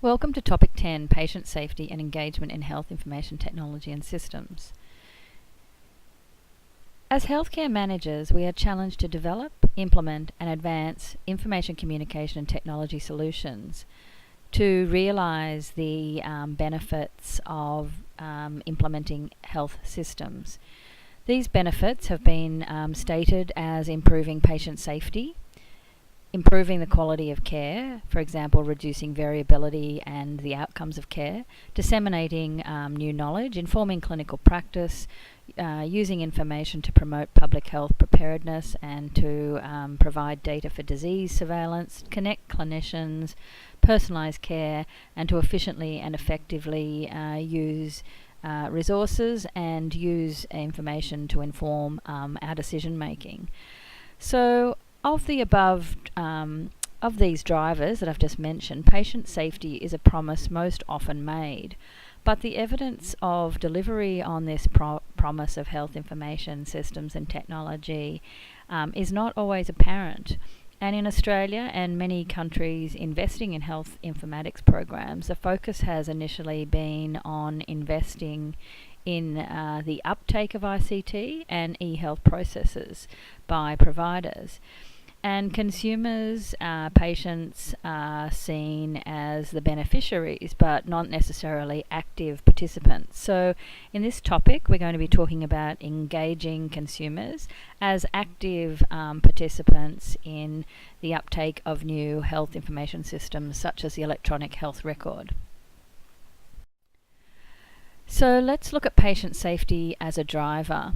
Welcome to Topic 10, Patient Safety and Engagement in Health Information Technology and Systems. As healthcare managers, we are challenged to develop, implement and advance information communication and technology solutions to realise the benefits of implementing health systems. These benefits have been stated as improving patient safety, improving the quality of care, for example, reducing variability and the outcomes of care, disseminating new knowledge, informing clinical practice, using information to promote public health preparedness and to provide data for disease surveillance, connect clinicians, personalised care, and to efficiently and effectively use resources and use information to inform our decision making. So, of the above, of these drivers that I've just mentioned, patient safety is a promise most often made, but the evidence of delivery on this promise of health information systems and technology is not always apparent. And in Australia and many countries investing in health informatics programs, the focus has initially been on investing in the uptake of ICT and e-health processes by providers. And consumers, patients are seen as the beneficiaries, but not necessarily active participants. So in this topic, we're going to be talking about engaging consumers as active participants in the uptake of new health information systems, such as the electronic health record. So let's look at patient safety as a driver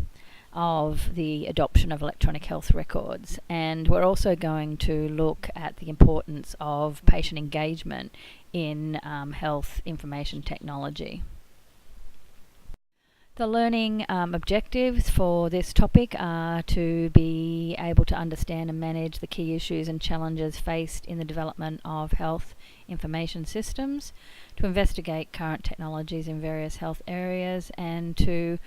of the adoption of electronic health records, and we're also going to look at the importance of patient engagement in health information technology. The learning objectives for this topic are to be able to understand and manage the key issues and challenges faced in the development of health information systems, to investigate current technologies in various health areas, and to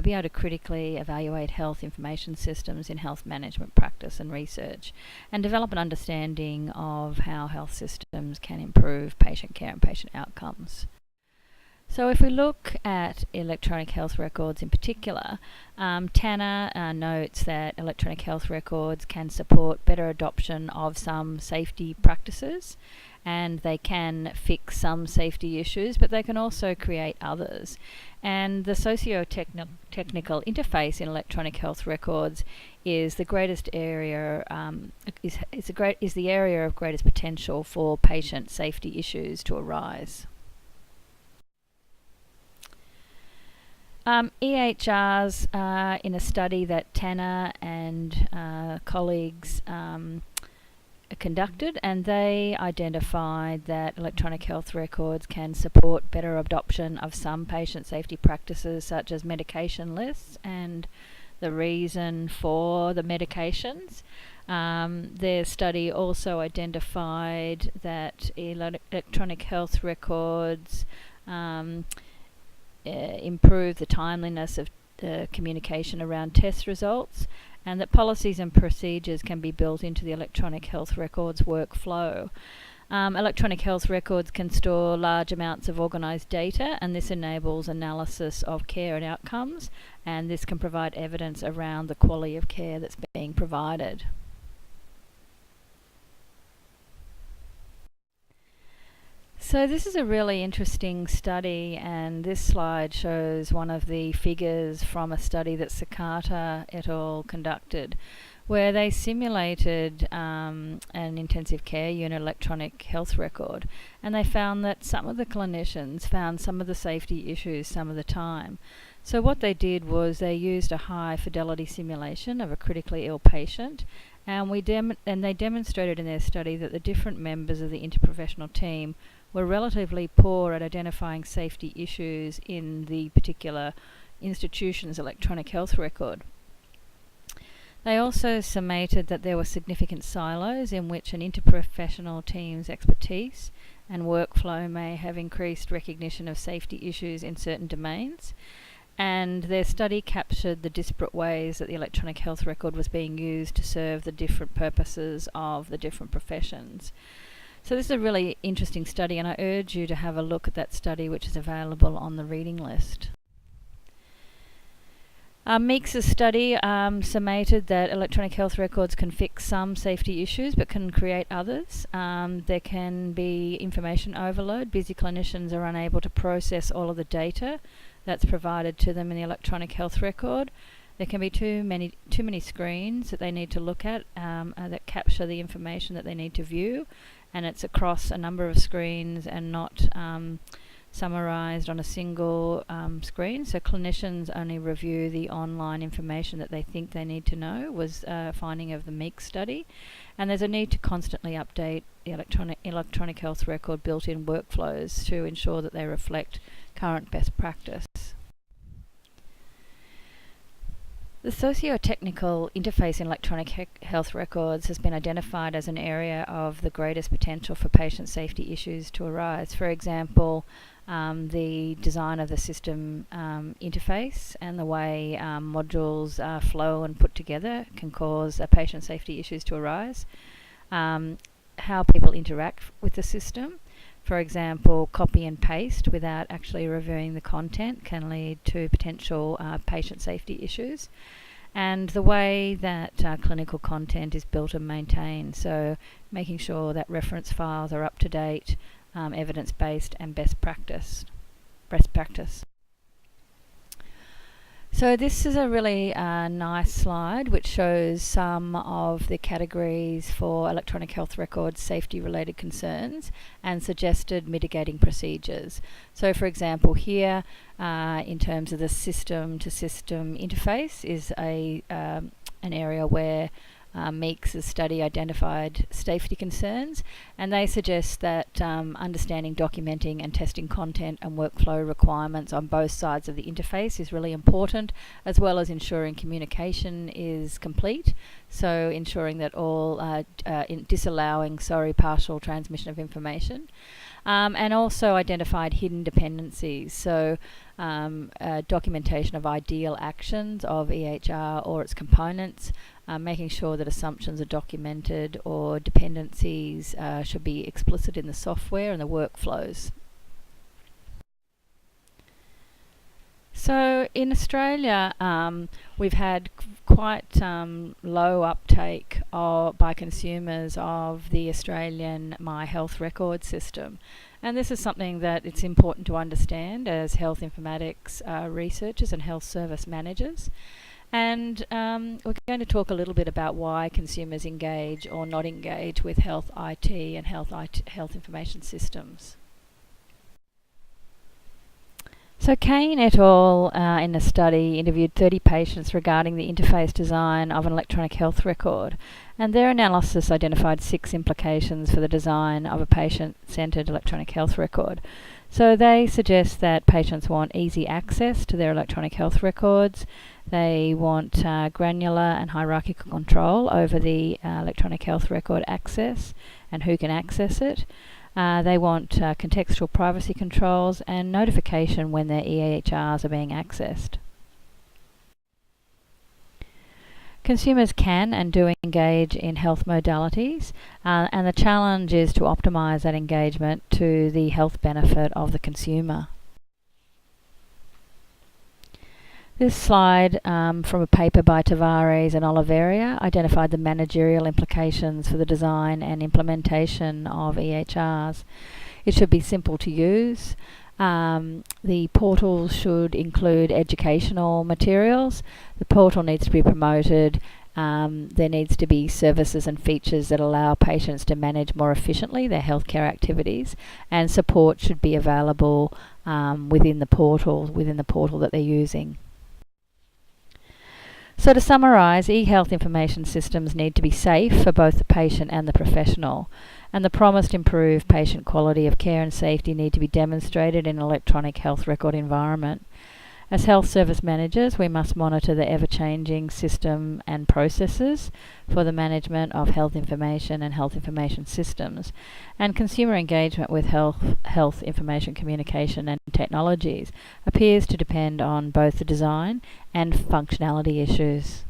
be able to critically evaluate health information systems in health management practice and research, and develop an understanding of how health systems can improve patient care and patient outcomes. So if we look at electronic health records in particular, Tanner notes that electronic health records can support better adoption of some safety practices, and they can fix some safety issues, but they can also create others. And the socio-technical interface in electronic health records is the greatest area, is the area of greatest potential for patient safety issues to arise. EHRs, in a study that Tanner and colleagues conducted, and they identified that electronic health records can support better adoption of some patient safety practices such as medication lists and the reason for the medications. Their study also identified that electronic health records improve the timeliness of communication around test results, and that policies and procedures can be built into the electronic health records workflow. Electronic health records can store large amounts of organised data, and this enables analysis of care and outcomes, and this can provide evidence around the quality of care that's being provided. So this is a really interesting study, and this slide shows one of the figures from a study that Sakata et al. Conducted, where they simulated an intensive care unit electronic health record, and they found that some of the clinicians found some of the safety issues some of the time. So what they did was they used a high fidelity simulation of a critically ill patient, and they demonstrated in their study that the different members of the interprofessional team were relatively poor at identifying safety issues in the particular institution's electronic health record. They also summated that there were significant silos in which an interprofessional team's expertise and workflow may have increased recognition of safety issues in certain domains, and their study captured the disparate ways that the electronic health record was being used to serve the different purposes of the different professions. So this is a really interesting study, and I urge you to have a look at that study, which is available on the reading list. Meeks' study summated that electronic health records can fix some safety issues but can create others. There can be information overload. Busy clinicians are unable to process all of the data that's provided to them in the electronic health record. There can be too many screens that they need to look at that capture the information that they need to view, and it's across a number of screens and not summarised on a single screen. So clinicians only review the online information that they think they need to know, was a finding of the Meeks study. And there's a need to constantly update the electronic health record built-in workflows to ensure that they reflect current best practice. The socio-technical interface in electronic health records has been identified as an area of the greatest potential for patient safety issues to arise. For example, the design of the system interface and the way modules flow and put together can cause patient safety issues to arise. How people interact with the system. For example, copy and paste without actually reviewing the content can lead to potential patient safety issues. And the way that clinical content is built and maintained, so making sure that reference files are up to date, evidence-based and best practice. So this is a really nice slide which shows some of the categories for electronic health records safety related concerns and suggested mitigating procedures. So for example here in terms of the system to system interface is an area where Meeks' study identified safety concerns, and they suggest that understanding, documenting and testing content and workflow requirements on both sides of the interface is really important, as well as ensuring communication is complete, so ensuring that all disallowing partial transmission of information. And also identified hidden dependencies, so documentation of ideal actions of EHR or its components, making sure that assumptions are documented or dependencies should be explicit in the software and the workflows. So in Australia, we've had quite low uptake by consumers of the Australian My Health Record system. And this is something that it's important to understand as health informatics researchers and health service managers. And we're going to talk a little bit about why consumers engage or not engage with health IT and health information systems. So Kane et al. In a study interviewed 30 patients regarding the interface design of an electronic health record, and their analysis identified 6 implications for the design of a patient-centred electronic health record. So they suggest that patients want easy access to their electronic health records. They want granular and hierarchical control over the electronic health record access and who can access it. They want contextual privacy controls and notification when their EHRs are being accessed. Consumers can and do engage in health modalities, and the challenge is to optimise that engagement to the health benefit of the consumer. This slide from a paper by Tavares and Oliveira identified the managerial implications for the design and implementation of EHRs. It should be simple to use. The portal should include educational materials. The portal needs to be promoted. There needs to be services and features that allow patients to manage more efficiently their healthcare activities, and support should be available within the portal that they're using. So to summarise, e-health information systems need to be safe for both the patient and the professional, and the promised improved patient quality of care and safety need to be demonstrated in an electronic health record environment. As health service managers, we must monitor the ever-changing system and processes for the management of health information and health information systems, and consumer engagement with health information communication and technologies appears to depend on both the design and functionality issues.